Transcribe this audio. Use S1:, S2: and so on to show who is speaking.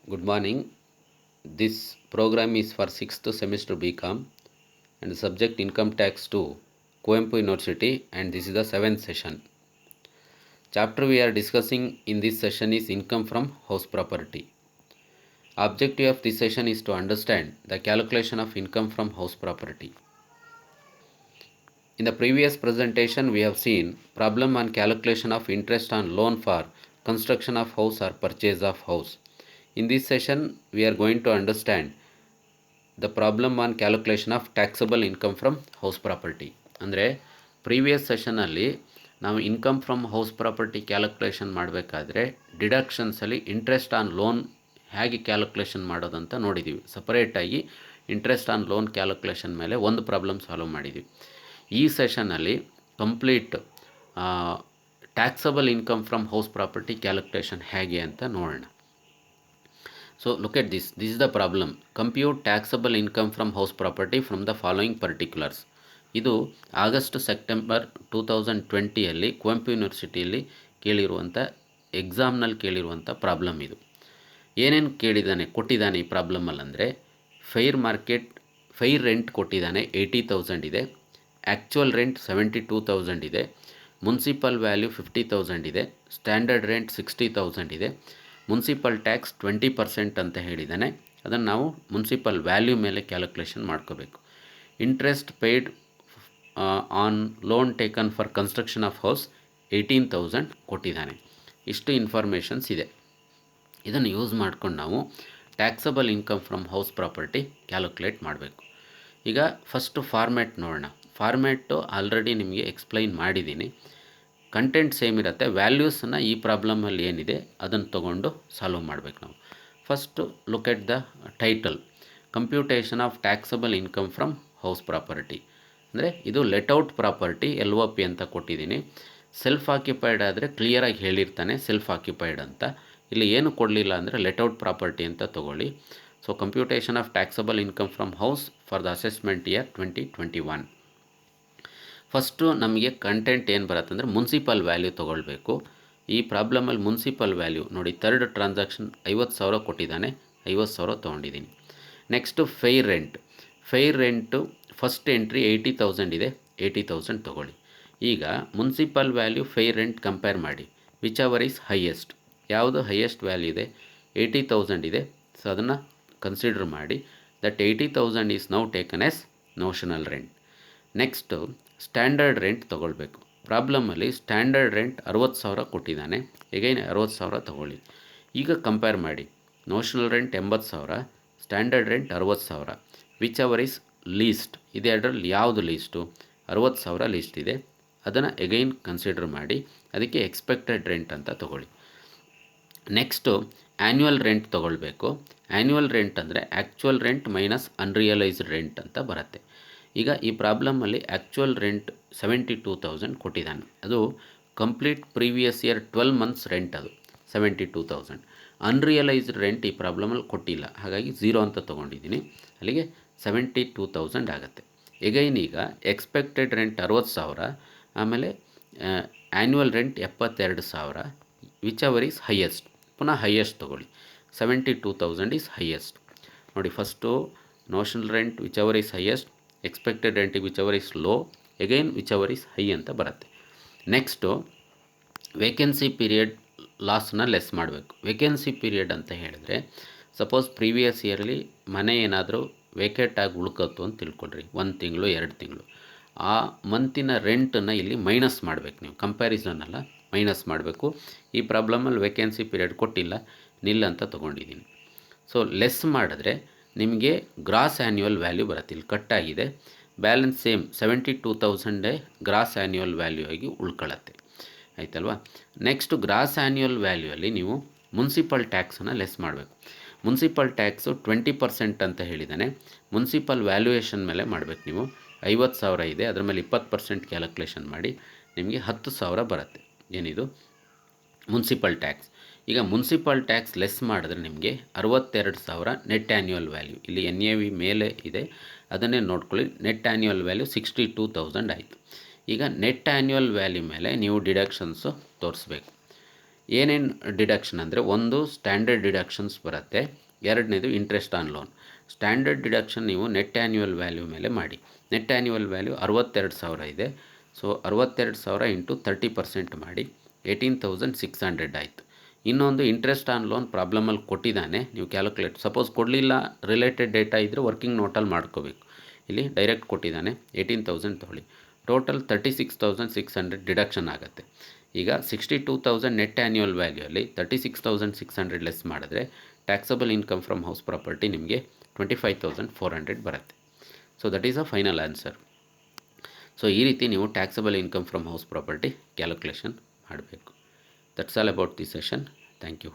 S1: Good morning. This program is for 6th semester BCom and the subject Income Tax 2, Coimbatore University, and this is the 7th session. Chapter we are discussing in this session is Income from House Property. Objective of this session is to understand the calculation of income from house property. In the previous presentation we have seen problem on calculation of interest on loan for construction of house or purchase of house. In this session we are going to understand the problem on calculation of taxable income from house property. ಅಂದರೆ previous ಸೆಷನಲ್ಲಿ ನಾವು income from house property calculation ಮಾಡಬೇಕಾದ್ರೆ ಡಿಡಕ್ಷನ್ಸಲ್ಲಿ interest on loan ಹೇಗೆ calculation ಮಾಡೋದಂತ ನೋಡಿದ್ದೀವಿ. ಸಪರೇಟಾಗಿ interest on loan calculation ಮೇಲೆ ಒಂದು ಪ್ರಾಬ್ಲಮ್ ಸಾಲ್ವ್ ಮಾಡಿದ್ದೀವಿ. ಈ ಸೆಷನಲ್ಲಿ complete taxable income from house property calculation ಹೇಗೆ ಅಂತ ನೋಡೋಣ. So look at this. This is the problem. Compute taxable income from house property from the following particulars. ಇದು August September 2020ಯಲ್ಲಿ Kuvempu ಯೂನಿವರ್ಸಿಟಿಯಲ್ಲಿ ಕೇಳಿರುವಂಥ ಎಕ್ಸಾಮ್ನಲ್ಲಿ ಕೇಳಿರುವಂಥ problem ಇದು. ಏನೇನು ಕೊಟ್ಟಿದ್ದಾನೆ ಈ ಪ್ರಾಬ್ಲಮಲ್ಲಿ ಅಂದರೆ ಫೈರ್ ರೆಂಟ್ ಕೊಟ್ಟಿದ್ದಾನೆ 80,000 ಇದೆ, ಆ್ಯಕ್ಚುಯಲ್ ರೆಂಟ್ 72,000 ಇದೆ, ಮುನ್ಸಿಪಲ್ ವ್ಯಾಲ್ಯೂ 50,000 ಇದೆ, ಸ್ಟ್ಯಾಂಡರ್ಡ್ ರೆಂಟ್ 60,000 ಇದೆ, ಮುನ್ಸಿಪಲ್ ಟ್ಯಾಕ್ಸ್ 20% ಅಂತ ಹೇಳಿದ್ದಾನೆ. ಅದನ್ನು ನಾವು ಮುನ್ಸಿಪಲ್ ವ್ಯಾಲ್ಯೂ ಮೇಲೆ ಕ್ಯಾಲ್ಕುಲೇಷನ್ ಮಾಡ್ಕೋಬೇಕು. Interest paid on loan taken for construction of house 18,000 ಕೊಟ್ಟಿದ್ದಾನೆ. ಇಷ್ಟು ಇನ್ಫಾರ್ಮೇಷನ್ಸ್ ಇದೆ. ಇದನ್ನು ಯೂಸ್ ಮಾಡ್ಕೊಂಡು ನಾವು taxable income from house property calculate ಮಾಡಬೇಕು. ಈಗ ಫಸ್ಟು ಫಾರ್ಮ್ಯಾಟ್ ನೋಡೋಣ. ಫಾರ್ಮ್ಯಾಟು ಆಲ್ರೆಡಿ ನಿಮಗೆ ಎಕ್ಸ್ಪ್ಲೈನ್ ಮಾಡಿದ್ದೀನಿ. ಕಂಟೆಂಟ್ ಸೇಮ್ ಇರುತ್ತೆ. ವ್ಯಾಲ್ಯೂಸನ್ನು ಈ ಪ್ರಾಬ್ಲಮಲ್ಲಿ ಏನಿದೆ ಅದನ್ನು ತೊಗೊಂಡು ಸಾಲ್ವ್ ಮಾಡಬೇಕು ನಾವು. First look at the title, computation of taxable income from house property. ಅಂದರೆ ಇದು ಲೆಟ್ಔಟ್ ಪ್ರಾಪರ್ಟಿ LOP ಅಂತ ಕೊಟ್ಟಿದ್ದೀನಿ. ಸೆಲ್ಫ್ ಆಕ್ಯುಪೈಡ್ ಆದರೆ ಕ್ಲಿಯರಾಗಿ ಹೇಳಿರ್ತಾನೆ ಸೆಲ್ಫ್ ಆಕ್ಯುಪೈಡ್ ಅಂತ. ಇಲ್ಲಿ ಏನು ಕೊಡಲಿಲ್ಲ ಅಂದರೆ ಲೆಟ್ಔಟ್ ಪ್ರಾಪರ್ಟಿ ಅಂತ ತೊಗೊಳ್ಳಿ. So computation of taxable income from house for the assessment year 2021. First ನಮಗೆ ಕಂಟೆಂಟ್ ಏನು ಬರುತ್ತೆ ಅಂದರೆ ಮುನ್ಸಿಪಲ್ ವ್ಯಾಲ್ಯೂ ತೊಗೊಳ್ಬೇಕು. ಈ ಪ್ರಾಬ್ಲಮಲ್ಲಿ ಮುನ್ಸಿಪಲ್ ವ್ಯಾಲ್ಯೂ ನೋಡಿ, ಥರ್ಡ್ ಟ್ರಾನ್ಸಾಕ್ಷನ್ 50,000 ಕೊಟ್ಟಿದ್ದಾನೆ, 50,000 ತೊಗೊಂಡಿದ್ದೀನಿ. Next fire rent first entry 80,000 ಇದೆ, 80,000 ತೊಗೊಳ್ಳಿ. ಈಗ municipal value fire rent compare ಮಾಡಿ, ವಿಚ್ ಅವರ್ ಈಸ್ ಹೈಯೆಸ್ಟ್. ಯಾವುದು ಹೈಯೆಸ್ಟ್ ವ್ಯಾಲ್ಯೂ ಇದೆ? 80,000 ಇದೆ. ಸೊ ಅದನ್ನು ಕನ್ಸಿಡರ್ ಮಾಡಿ. That 80,000 is now taken as notional rent. Next standard rent ತೊಗೊಳ್ಬೇಕು. ಪ್ರಾಬ್ಲಮಲ್ಲಿ ಸ್ಟ್ಯಾಂಡರ್ಡ್ ರೆಂಟ್ 60,000 ಕೊಟ್ಟಿದ್ದಾನೆ, ಎಗೈನ್ 60,000 ತೊಗೊಳ್ಳಿ. ಈಗ ಕಂಪೇರ್ ಮಾಡಿ, notional rent 80,000, standard rent 60,000. Whichever is least. ಇದೆರಡರಲ್ಲಿ ಯಾವುದು ಲೀಸ್ಟು? 60,000 ಲೀಸ್ಟ್ ಇದೆ. ಅದನ್ನು ಎಗೈನ್ ಕನ್ಸಿಡರ್ ಮಾಡಿ, ಅದಕ್ಕೆ ಎಕ್ಸ್ಪೆಕ್ಟೆಡ್ ರೆಂಟ್ ಅಂತ ತೊಗೊಳ್ಳಿ. ನೆಕ್ಸ್ಟು ಆ್ಯನ್ಯುವಲ್ ರೆಂಟ್ ತೊಗೊಳ್ಬೇಕು. ಆ್ಯನ್ಯುವಲ್ ರೆಂಟ್ ಅಂದರೆ actual rent minus unrealised rent ಅಂತ ಬರುತ್ತೆ. ಈಗ ಈ ಪ್ರಾಬ್ಲಮಲ್ಲಿ ಆ್ಯಕ್ಚುಯಲ್ ರೆಂಟ್ 72,000 ಕೊಟ್ಟಿದ್ದಾನೆ. ಅದು complete previous year 12 months rent, ಅದು 72,000. ಅನ್ರಿಯಲೈಸ್ಡ್ ರೆಂಟ್ ಈ ಪ್ರಾಬ್ಲಮಲ್ಲಿ ಕೊಟ್ಟಿಲ್ಲ, ಹಾಗಾಗಿ 0 ಅಂತ ತೊಗೊಂಡಿದ್ದೀನಿ. ಅಲ್ಲಿಗೆ 72,000 ಆಗುತ್ತೆ. ಎಗೈನ್ ಈಗ ಎಕ್ಸ್ಪೆಕ್ಟೆಡ್ ರೆಂಟ್ 60,000, ಆಮೇಲೆ annual rent 72,000. Whichever is highest. ಪುನಃ ಹೈಯೆಸ್ಟ್ ತೊಗೊಳ್ಳಿ, 72,000 ಈಸ್ ಹೈಯೆಸ್ಟ್. ನೋಡಿ, first notional rent whichever is highest, expected ರೆಂಟಿಗೆ whichever is low, again whichever is high ಅಂತ ಬರುತ್ತೆ. ನೆಕ್ಸ್ಟು ವೇಕೆನ್ಸಿ ಪೀರಿಯಡ್ ಲಾಸ್ನ less ಮಾಡಬೇಕು. Vacancy period ಅಂತ ಹೇಳಿದ್ರೆ, ಸಪೋಸ್ ಪ್ರೀವಿಯಸ್ ಇಯರ್ಲಿ ಮನೆ ಏನಾದರೂ ವೇಕೆಟ್ ಆಗಿ ಉಳ್ಕೊತು ಅಂತ ತಿಳ್ಕೊಳ್ರಿ, 1 ತಿಂಗಳು 2 ತಿಂಗಳು, ಆ ಮಂತಿನ ರೆಂಟನ್ನು ಇಲ್ಲಿ ಮೈನಸ್ ಮಾಡಬೇಕು. ನೀವು ಕಂಪ್ಯಾರಿಸನ್ ಅಲ್ಲ, ಮೈನಸ್ ಮಾಡಬೇಕು. ಈ ಪ್ರಾಬ್ಲಮಲ್ಲಿ ವೇಕೆನ್ಸಿ ಪೀರಿಯಡ್ ಕೊಟ್ಟಿಲ್ಲ, ನಿಲ್ ಅಂತ ತೊಗೊಂಡಿದ್ದೀನಿ. ಸೊ ಲೆಸ್ ಮಾಡಿದ್ರೆ ನಿಮಗೆ ಗ್ರಾಸ್ ಆ್ಯನ್ಯುವಲ್ ವ್ಯಾಲ್ಯೂ ಬರುತ್ತೆ. ಇಲ್ಲಿ ಕಟ್ಟಾಗಿದೆ, balance same 72,000 gross annual value ಆಗಿ ಉಳ್ಕೊಳ್ಳುತ್ತೆ. ಆಯ್ತಲ್ವಾ? ನೆಕ್ಸ್ಟು ಗ್ರಾಸ್ ಆ್ಯನ್ಯುವಲ್ ವ್ಯಾಲ್ಯೂಯಲ್ಲಿ ನೀವು ಮುನ್ಸಿಪಲ್ ಟ್ಯಾಕ್ಸನ್ನು ಲೆಸ್ ಮಾಡಬೇಕು. ಮುನ್ಸಿಪಲ್ ಟ್ಯಾಕ್ಸು 20% ಅಂತ ಹೇಳಿದ್ದಾನೆ. ಮುನ್ಸಿಪಲ್ ವ್ಯಾಲ್ಯೂಯೇಷನ್ ಮೇಲೆ ಮಾಡಬೇಕು. ನೀವು 50,000 ಇದೆ, ಅದರ ಮೇಲೆ 20% ಕ್ಯಾಲ್ಕುಲೇಷನ್ ಮಾಡಿ, ನಿಮಗೆ 10,000 ಬರುತ್ತೆ. ಏನಿದು ಮುನ್ಸಿಪಲ್ ಟ್ಯಾಕ್ಸ್. ಈಗ ಮುನ್ಸಿಪಲ್ ಟ್ಯಾಕ್ಸ್ ಲೆಸ್ ಮಾಡಿದ್ರೆ ನಿಮಗೆ 62,000 ನೆಟ್ ಆ್ಯನ್ಯುವಲ್ ವ್ಯಾಲ್ಯೂ. ಇಲ್ಲಿ NAV ಮೇಲೆ ಇದೆ, ಅದನ್ನೇ ನೋಡ್ಕೊಳ್ಳಿ. ನೆಟ್ ಆ್ಯನ್ಯುವಲ್ ವ್ಯಾಲ್ಯೂ 62,000 ಆಯಿತು. ಈಗ ನೆಟ್ ಆ್ಯನ್ಯುವಲ್ ವ್ಯಾಲ್ಯೂ ಮೇಲೆ ನೀವು ಡಿಡಕ್ಷನ್ಸು ತೋರಿಸ್ಬೇಕು. ಏನೇನು ಡಿಡಕ್ಷನ್ ಅಂದರೆ, ಒಂದು ಸ್ಟ್ಯಾಂಡರ್ಡ್ ಡಿಡಕ್ಷನ್ಸ್ ಬರುತ್ತೆ, ಎರಡನೇದು interest on loan. Standard deduction ನೀವು ನೆಟ್ ಆ್ಯನ್ಯುವಲ್ ವ್ಯಾಲ್ಯೂ ಮೇಲೆ ಮಾಡಿ. ನೆಟ್ ಆ್ಯನ್ಯುವಲ್ ವ್ಯಾಲ್ಯೂ 62,000 ಇದೆ. ಸೊ 62,000 ಇಂಟು 30% ಮಾಡಿ 18,600 ಆಯಿತು. ಇನ್ನೊಂದು ಇಂಟ್ರೆಸ್ಟ್ ಆನ್ ಲೋನ್ ಪ್ರಾಬ್ಲಮಲ್ಲಿ ಕೊಟ್ಟಿದ್ದಾನೆ, ನೀವು ಕ್ಯಾಲ್ಕುಲೇಟ್, ಸಪೋಸ್ ಕೊಡಲಿಲ್ಲ, ರಿಲೇಟೆಡ್ ಡೇಟಾ ಇದ್ದರೆ ವರ್ಕಿಂಗ್ ನೋಟಲ್ಲಿ ಮಾಡ್ಕೋಬೇಕು. ಇಲ್ಲಿ ಡೈರೆಕ್ಟ್ ಕೊಟ್ಟಿದ್ದಾನೆ 18,000 ತೊಗೊಳ್ಳಿ, ಟೋಟಲ್ 36,600 ಡಿಡಕ್ಷನ್ ಆಗುತ್ತೆ. ಈಗ 62,000 ನೆಟ್ ಆ್ಯನ್ಯುವಲ್ ವ್ಯಾಲ್ಯೂಯಲ್ಲಿ 36,600 ಲೆಸ್ ಮಾಡಿದ್ರೆ taxable income from house property ನಿಮಗೆ 25,400 ಬರುತ್ತೆ. So that is a final answer. So ಈ ರೀತಿ ನೀವು taxable income from house property calculation ಮಾಡಬೇಕು. That's all about the session. Thank you.